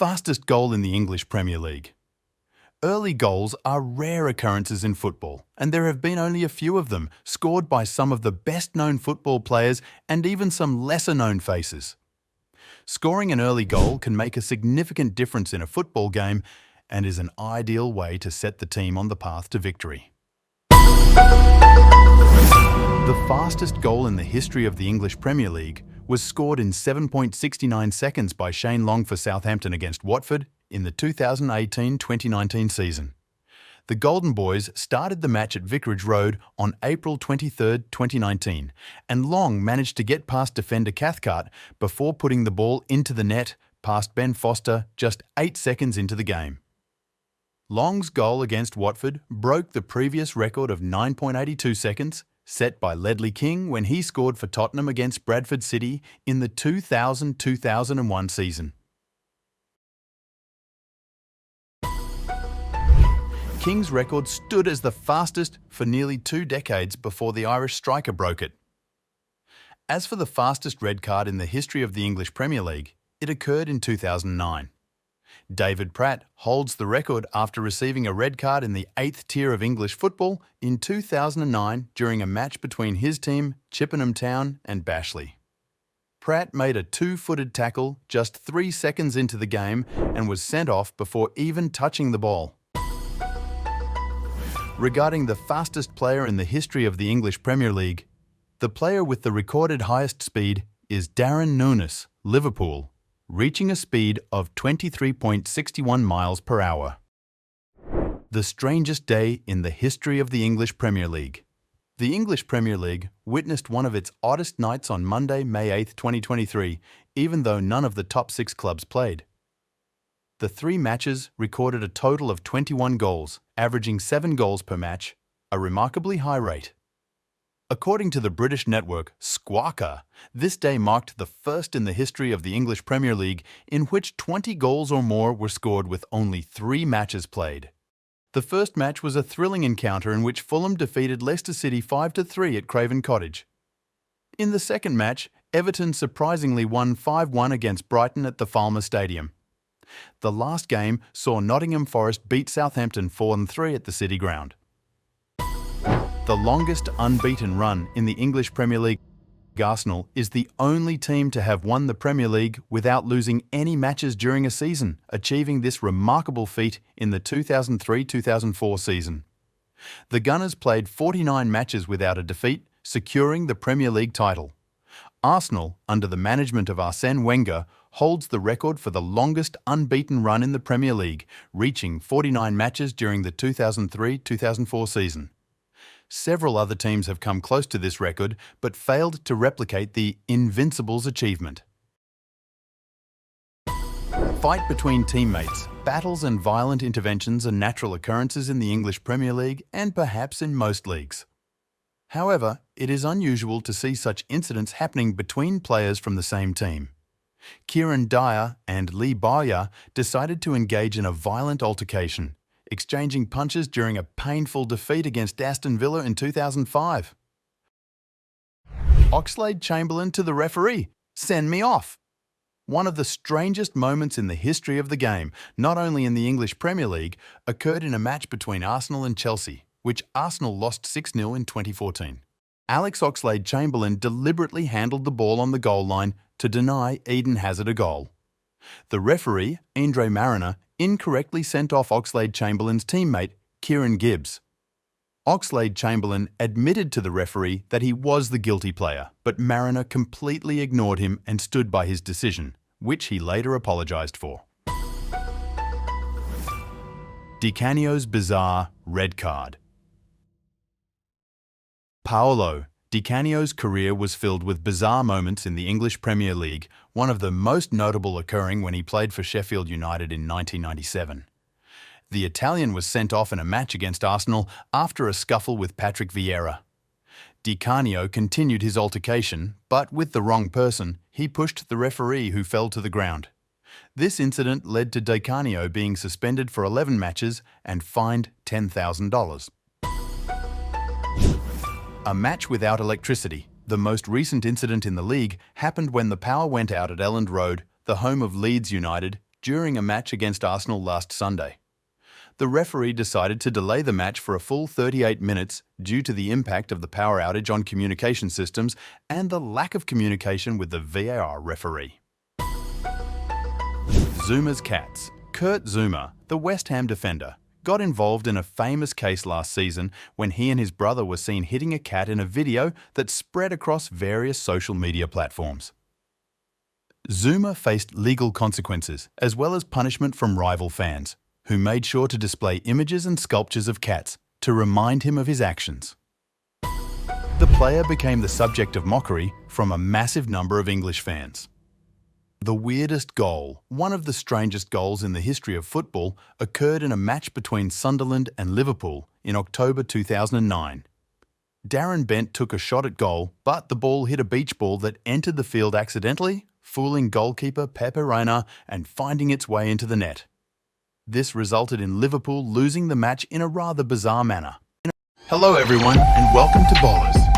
Fastest goal in the English Premier League. Early goals are rare occurrences in football, and there have been only a few of them, scored by some of the best-known football players and even some lesser-known faces. Scoring an early goal can make a significant difference in a football game and is an ideal way to set the team on the path to victory. The fastest goal in the history of the English Premier League was scored in 7.69 seconds by Shane Long for Southampton against Watford in the 2018-2019 season. The Golden Boys started the match at Vicarage Road on April 23, 2019, and Long managed to get past defender Cathcart before putting the ball into the net past Ben Foster just 8 seconds into the game. Long's goal against Watford broke the previous record of 9.82 seconds set by Ledley King when he scored for Tottenham against Bradford City in the 2000-2001 season. King's record stood as the fastest for nearly 2 decades before the Irish striker broke it. As for the fastest red card in the history of the English Premier League, it occurred in 2009. David Pratt holds the record after receiving a red card in the 8th tier of English football in 2009 during a match between his team, Chippenham Town, and Bashley. Pratt made a 2-footed tackle just 3 seconds into the game and was sent off before even touching the ball. Regarding the fastest player in the history of the English Premier League, the player with the recorded highest speed is Darren Núñez, Liverpool, reaching a speed of 23.61 miles per hour. The strangest day in the history of the English Premier League. The English Premier League witnessed one of its oddest nights on Monday, May 8, 2023, even though none of the top 6 clubs played. The 3 matches recorded a total of 21 goals, averaging 7 goals per match, a remarkably high rate. According to the British network Squawka, this day marked the first in the history of the English Premier League in which 20 goals or more were scored with only 3 matches played. The first match was a thrilling encounter in which Fulham defeated Leicester City 5-3 at Craven Cottage. In the second match, Everton surprisingly won 5-1 against Brighton at the Falmer Stadium. The last game saw Nottingham Forest beat Southampton 4-3 at the City Ground. The longest unbeaten run in the English Premier League, Arsenal is the only team to have won the Premier League without losing any matches during a season, achieving this remarkable feat in the 2003-2004 season. The Gunners played 49 matches without a defeat, securing the Premier League title. Arsenal, under the management of Arsène Wenger, holds the record for the longest unbeaten run in the Premier League, reaching 49 matches during the 2003-2004 season. Several other teams have come close to this record, but failed to replicate the Invincibles' achievement. Fight between teammates, battles and violent interventions are natural occurrences in the English Premier League and perhaps in most leagues. However, it is unusual to see such incidents happening between players from the same team. Kieran Dyer and Lee Bowyer decided to engage in a violent altercation, exchanging punches during a painful defeat against Aston Villa in 2005. Oxlade-Chamberlain to the referee, "Send me off." One of the strangest moments in the history of the game, not only in the English Premier League, occurred in a match between Arsenal and Chelsea, which Arsenal lost 6-0 in 2014. Alex Oxlade-Chamberlain deliberately handled the ball on the goal line to deny Eden Hazard a goal. The referee, Andre Mariner, incorrectly sent off Oxlade-Chamberlain's teammate, Kieran Gibbs. Oxlade-Chamberlain admitted to the referee that he was the guilty player, but Mariner completely ignored him and stood by his decision, which he later apologised for. Di Canio's bizarre red card. Paolo Di Canio's career was filled with bizarre moments in the English Premier League, one of the most notable occurring when he played for Sheffield United in 1997. The Italian was sent off in a match against Arsenal after a scuffle with Patrick Vieira. Di Canio continued his altercation, but with the wrong person, he pushed the referee who fell to the ground. This incident led to Di Canio being suspended for 11 matches and fined $10,000. A match without electricity. The most recent incident in the league happened when the power went out at Elland Road, the home of Leeds United, during a match against Arsenal last Sunday. The referee decided to delay the match for a full 38 minutes due to the impact of the power outage on communication systems and the lack of communication with the VAR referee. Zuma's cats. Kurt Zouma, the West Ham defender, got involved in a famous case last season when he and his brother were seen hitting a cat in a video that spread across various social media platforms. Zouma faced legal consequences as well as punishment from rival fans, who made sure to display images and sculptures of cats to remind him of his actions. The player became the subject of mockery from a massive number of English fans. The weirdest goal, one of the strangest goals in the history of football, occurred in a match between Sunderland and Liverpool in October 2009. Darren Bent took a shot at goal, but the ball hit a beach ball that entered the field accidentally, fooling goalkeeper Pepe Reina and finding its way into the net. This resulted in Liverpool losing the match in a rather bizarre manner. Hello everyone and welcome to Bowlers.